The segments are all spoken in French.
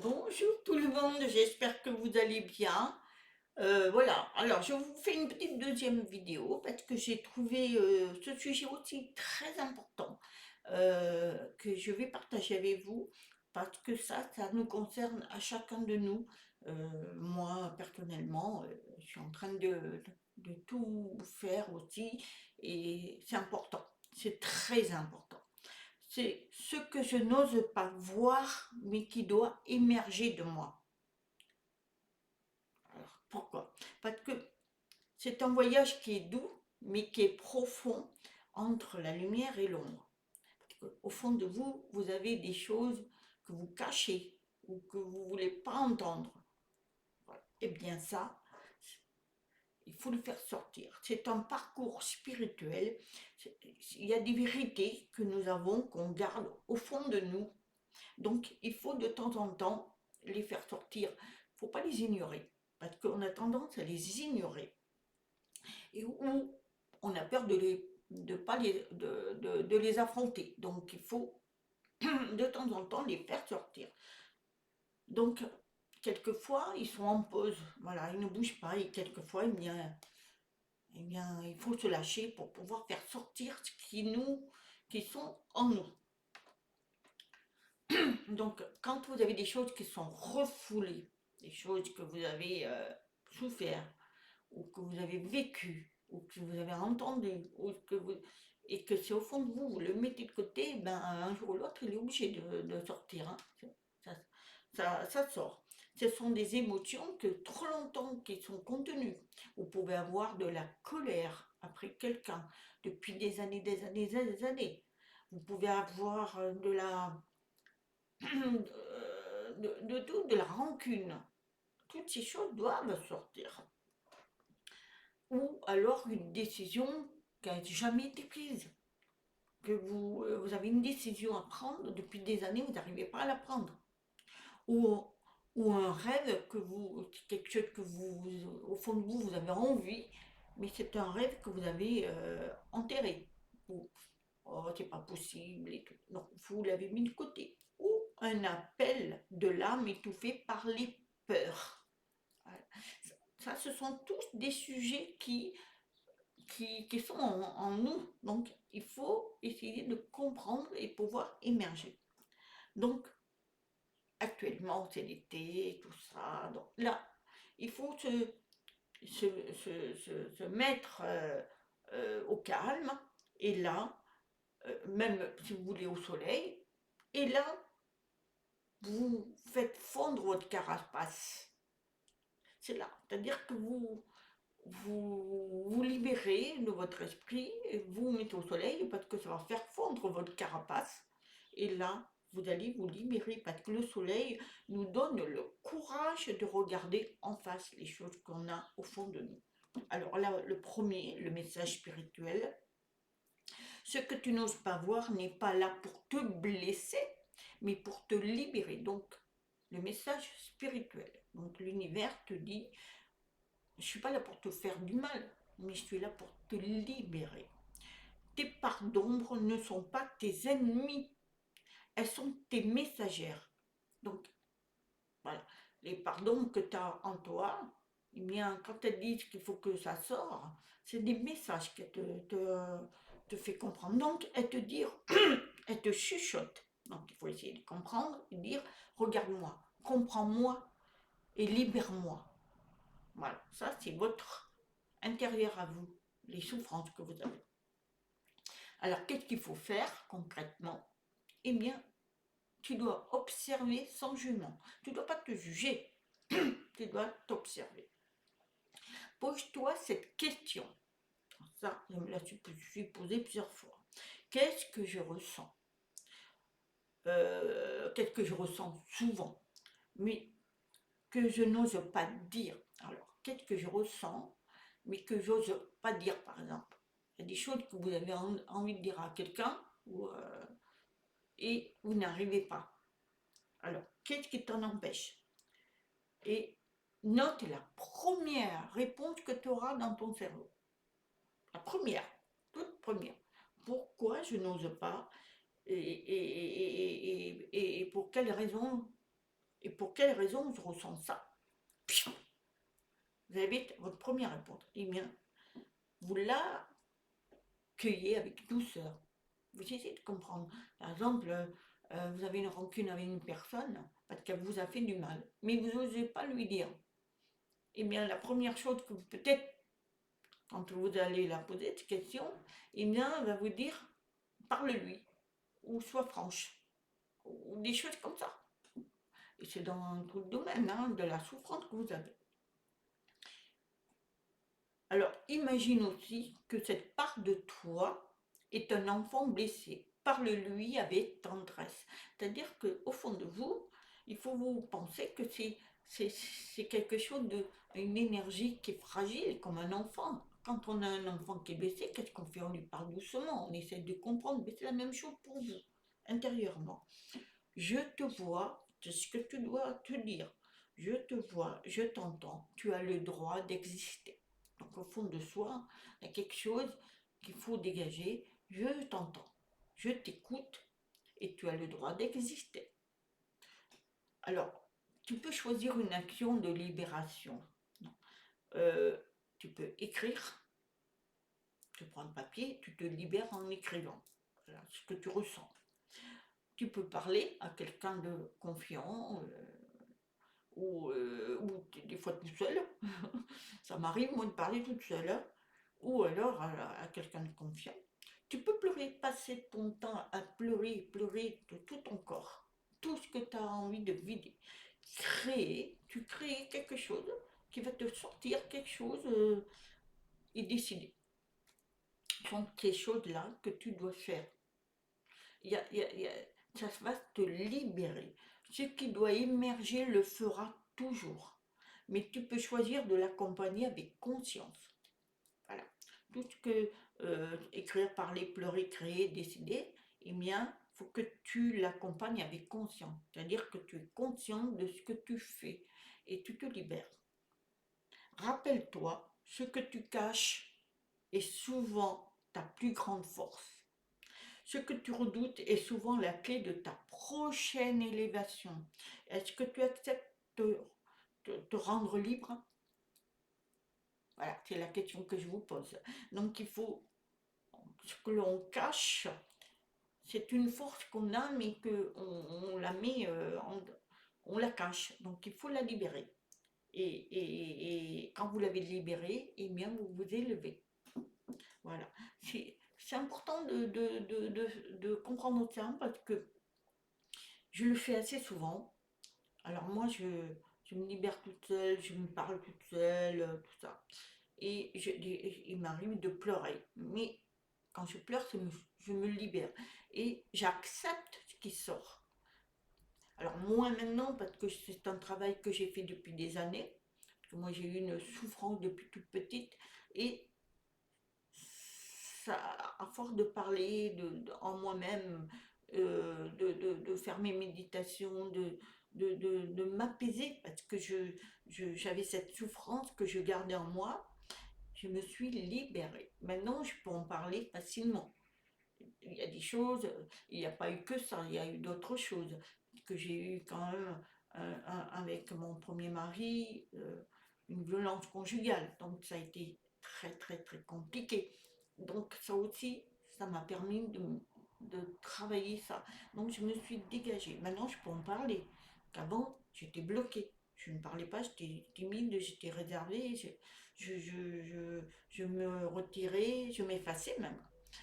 Bonjour tout le monde, j'espère que vous allez bien. Voilà, alors je vous fais une petite deuxième vidéo parce que j'ai trouvé ce sujet aussi très important que je vais partager avec vous parce que ça nous concerne à chacun de nous. Moi, personnellement, je suis en train de tout faire aussi et c'est important, c'est très important. C'est ce que je n'ose pas voir, mais qui doit émerger de moi. Alors, pourquoi? Parce que c'est un voyage qui est doux, mais qui est profond entre la lumière et l'ombre. Au fond de vous, vous avez des choses que vous cachez ou que vous ne voulez pas entendre. Voilà. Eh bien ça, il faut le faire sortir. C'est un parcours spirituel. Il y a des vérités que nous avons, qu'on garde au fond de nous. Donc, il faut de temps en temps les faire sortir. Il ne faut pas les ignorer, parce qu'on a tendance à les ignorer. Et où on a peur de les affronter. Donc, il faut de temps en temps les faire sortir. Donc, quelquefois, ils sont en pause. Voilà, ils ne bougent pas. Et quelquefois, il faut se lâcher pour pouvoir faire sortir ce qui sont en nous. Donc, quand vous avez des choses qui sont refoulées, des choses que vous avez souffert, ou que vous avez vécu, ou que vous avez entendu, et que c'est au fond de vous, vous le mettez de côté, ben, un jour ou l'autre, il est obligé de sortir. Hein. Ça, ça sort. Ce sont des émotions que trop longtemps qui sont contenues. Vous pouvez avoir de la colère après quelqu'un depuis des années, des années, des années. Vous pouvez avoir de la de tout, de la rancune. Toutes ces choses doivent sortir. Ou alors une décision qui n'a jamais été prise. Que vous avez une décision à prendre depuis des années, vous n'arrivez pas à la prendre. Ou, ou un rêve quelque chose que au fond de vous, vous avez envie, mais c'est un rêve que vous avez enterré. Ou, oh, c'est pas possible et tout. Non, vous l'avez mis de côté. Ou un appel de l'âme étouffée par les peurs. Voilà. Ça, ce sont tous des sujets qui sont en nous. Donc, il faut essayer de comprendre et pouvoir émerger. Donc, actuellement, c'est l'été, tout ça. Donc là, il faut se mettre au calme. Et là, même si vous voulez au soleil, et là, vous faites fondre votre carapace. C'est là. C'est-à-dire que vous libérez de votre esprit, et vous mettez au soleil parce que ça va faire fondre votre carapace. Et là, vous allez vous libérer parce que le soleil nous donne le courage de regarder en face les choses qu'on a au fond de nous. Alors là, le premier, le message spirituel, ce que tu n'oses pas voir n'est pas là pour te blesser, mais pour te libérer. Donc, le message spirituel. Donc, l'univers te dit, je ne suis pas là pour te faire du mal, mais je suis là pour te libérer. Tes parts d'ombre ne sont pas tes ennemis, elles sont tes messagères. Donc, voilà, les parts d'ombre que tu as en toi, eh bien, quand elles disent qu'il faut que ça sorte, c'est des messages qu'elles te fait comprendre. Donc, elles te disent, elles te chuchotent. Donc, il faut essayer de comprendre et dire, regarde-moi, comprends-moi et libère-moi. Voilà, ça c'est votre intérieur à vous, les souffrances que vous avez. Alors, qu'est-ce qu'il faut faire concrètement? Eh bien, tu dois observer sans jugement. Tu ne dois pas te juger, tu dois t'observer. Pose-toi cette question. Ça, je me la suis posée plusieurs fois. Qu'est-ce que je ressens? Qu'est-ce que je ressens souvent, mais que je n'ose pas dire. Alors, qu'est-ce que je ressens, mais que j'ose pas dire, par exemple? Il y a des choses que vous avez envie de dire à quelqu'un et vous n'arrivez pas. Alors, qu'est-ce qui t'en empêche? Et note la première réponse que tu auras dans ton cerveau. La première, toute première. Pourquoi je n'ose pas et pour quelle raison Et pour quelle raison je ressens ça? Vous avez votre première réponse. Eh bien, vous l'accueillez avec douceur. Vous essayez de comprendre. Par exemple, vous avez une rancune avec une personne parce qu'elle vous a fait du mal, mais vous n'osez pas lui dire. Eh bien, la première chose que peut-être, quand vous allez la poser cette question, eh bien, elle va vous dire, parle-lui, ou sois franche, ou des choses comme ça. Et c'est dans tout le domaine hein, de la souffrance que vous avez. Alors, imagine aussi que cette part de toi est un enfant blessé. Parle-lui avec tendresse. C'est-à-dire qu'au fond de vous, il faut vous penser que c'est quelque chose de, une énergie qui est fragile, comme un enfant. Quand on a un enfant qui est blessé, qu'est-ce qu'on fait? On lui parle doucement, on essaie de comprendre, mais c'est la même chose pour vous, intérieurement. Je te vois, c'est ce que tu dois te dire. Je te vois, je t'entends, tu as le droit d'exister. Donc au fond de soi, il y a quelque chose qu'il faut dégager. Je t'entends, je t'écoute et tu as le droit d'exister. Alors, tu peux choisir une action de libération. Euh, Tu peux écrire, tu prends le papier, tu te libères en écrivant. Voilà ce que tu ressens. Tu peux parler à quelqu'un de confiant, ou des fois tout seul. Ça m'arrive moi de parler toute seule, hein. Ou alors à quelqu'un de confiant. Tu peux pleurer, passer ton temps à pleurer, pleurer de tout ton corps, tout ce que tu as envie de vider. Tu crées quelque chose qui va te sortir quelque chose et décider. Ce sont ces choses-là que tu dois faire. Il y a, il y a- il y a- Ça va te libérer. Ce qui doit émerger le fera toujours. Mais tu peux choisir de l'accompagner avec conscience. Voilà. Tout ce que écrire, parler, pleurer, créer, décider, eh bien, il faut que tu l'accompagnes avec conscience. C'est-à-dire que tu es conscient de ce que tu fais et tu te libères. Rappelle-toi, ce que tu caches est souvent ta plus grande force. Ce que tu redoutes est souvent la clé de ta prochaine élévation. Est-ce que tu acceptes de te rendre libre? Voilà, c'est la question que je vous pose. Donc il faut, ce que l'on cache, c'est une force qu'on a, mais qu'on la met, on la cache. Donc il faut la libérer. Et quand vous l'avez libérée, eh bien vous vous élevez. Voilà. C'est important de comprendre ça parce que je le fais assez souvent. Alors moi, je me libère toute seule, je me parle toute seule, tout ça. Et il m'arrive de pleurer. Mais quand je pleure, je me libère. Et j'accepte ce qui sort. Alors moins maintenant, parce que c'est un travail que j'ai fait depuis des années. Parce que moi, j'ai eu une souffrance depuis toute petite. Et ça, à force de parler en moi-même, de faire mes méditations, de m'apaiser, parce que j'avais cette souffrance que je gardais en moi, je me suis libérée. Maintenant, je peux en parler facilement. Il y a des choses, il n'y a pas eu que ça, il y a eu d'autres choses que j'ai eu quand même avec mon premier mari, une violence conjugale. Donc ça a été très très très compliqué. Donc ça aussi, ça m'a permis de travailler ça. Donc je me suis dégagée. Maintenant je peux en parler. Qu'avant j'étais bloquée. Je ne parlais pas, j'étais timide, j'étais réservée, je me retirais, je m'effaçais même.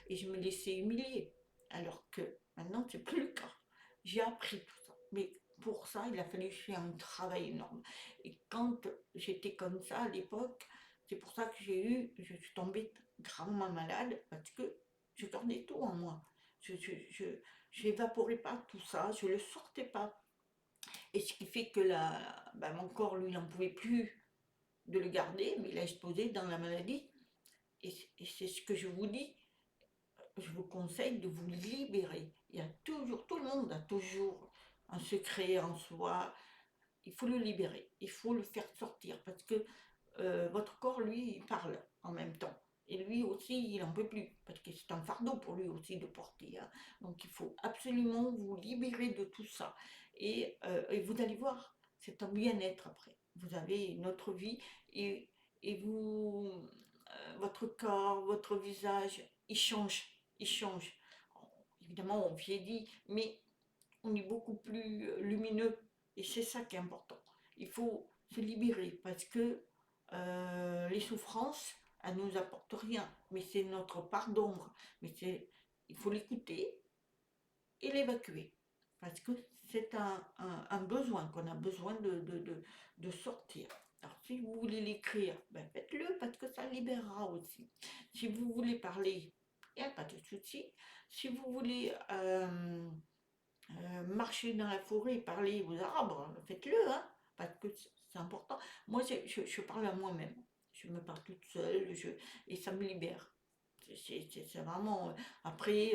Et je me laissais humilier. Alors que maintenant, c'est plus le cas. J'ai appris tout ça. Mais pour ça, il a fallu faire un travail énorme. Et quand j'étais comme ça à l'époque, c'est pour ça que je suis tombée gravement malade parce que je gardais tout en moi. Je n'évaporais pas tout ça, je ne le sortais pas. Et ce qui fait que mon corps, lui, n'en pouvait plus de le garder, mais il a explosé dans la maladie. Et c'est ce que je vous dis, je vous conseille de vous libérer. Il y a toujours, tout le monde a toujours un secret en soi. Il faut le libérer, il faut le faire sortir parce que votre corps, lui, il parle en même temps. Et lui aussi, il n'en peut plus, parce que c'est un fardeau pour lui aussi de porter, hein. Donc il faut absolument vous libérer de tout ça. Et vous allez voir, c'est un bien-être après. Vous avez une autre vie et, et votre corps, votre visage, il change, il change. Évidemment, on vieillit, mais on est beaucoup plus lumineux et c'est ça qui est important. Il faut se libérer parce que les souffrances, elles nous apportent rien, mais c'est notre part d'ombre. Mais il faut l'écouter et l'évacuer parce que c'est un besoin qu'on a besoin de sortir. Alors si vous voulez l'écrire, ben faites-le parce que ça libérera aussi. Si vous voulez parler, il n'y a pas de souci. Si vous voulez marcher dans la forêt, parler aux arbres, faites-le, hein, parce que c'est important. Moi, je parle à moi-même. Je me parle toute seule et ça me libère. C'est vraiment. Après,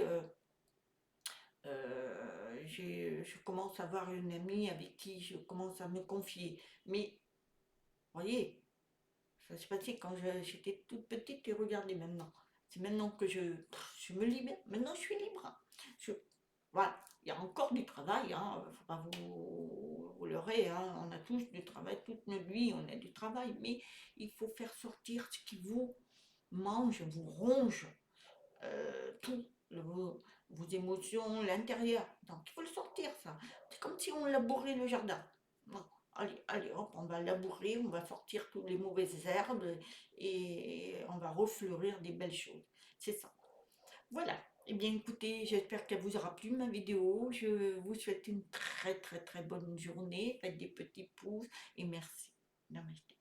je commence à avoir une amie avec qui je commence à me confier. Mais, vous voyez, ça s'est passé quand j'étais toute petite et regardez maintenant. C'est maintenant que je me libère. Maintenant, je suis libre, hein. Je, voilà. Il y a encore du travail, hein. Faut pas vous leurrer, hein. On a tous du travail, toute notre vie, on a du travail. Mais il faut faire sortir ce qui vous mange, vous ronge, tout, vos émotions, l'intérieur. Donc il faut le sortir, ça. C'est comme si on labourait le jardin. Bon, allez, allez, hop, on va labourer, on va sortir toutes les mauvaises herbes et on va refleurir des belles choses. C'est ça. Voilà. Eh bien, écoutez, j'espère qu'elle vous aura plu ma vidéo. Je vous souhaite une très très très bonne journée. Faites des petits pouces et merci. Namaste.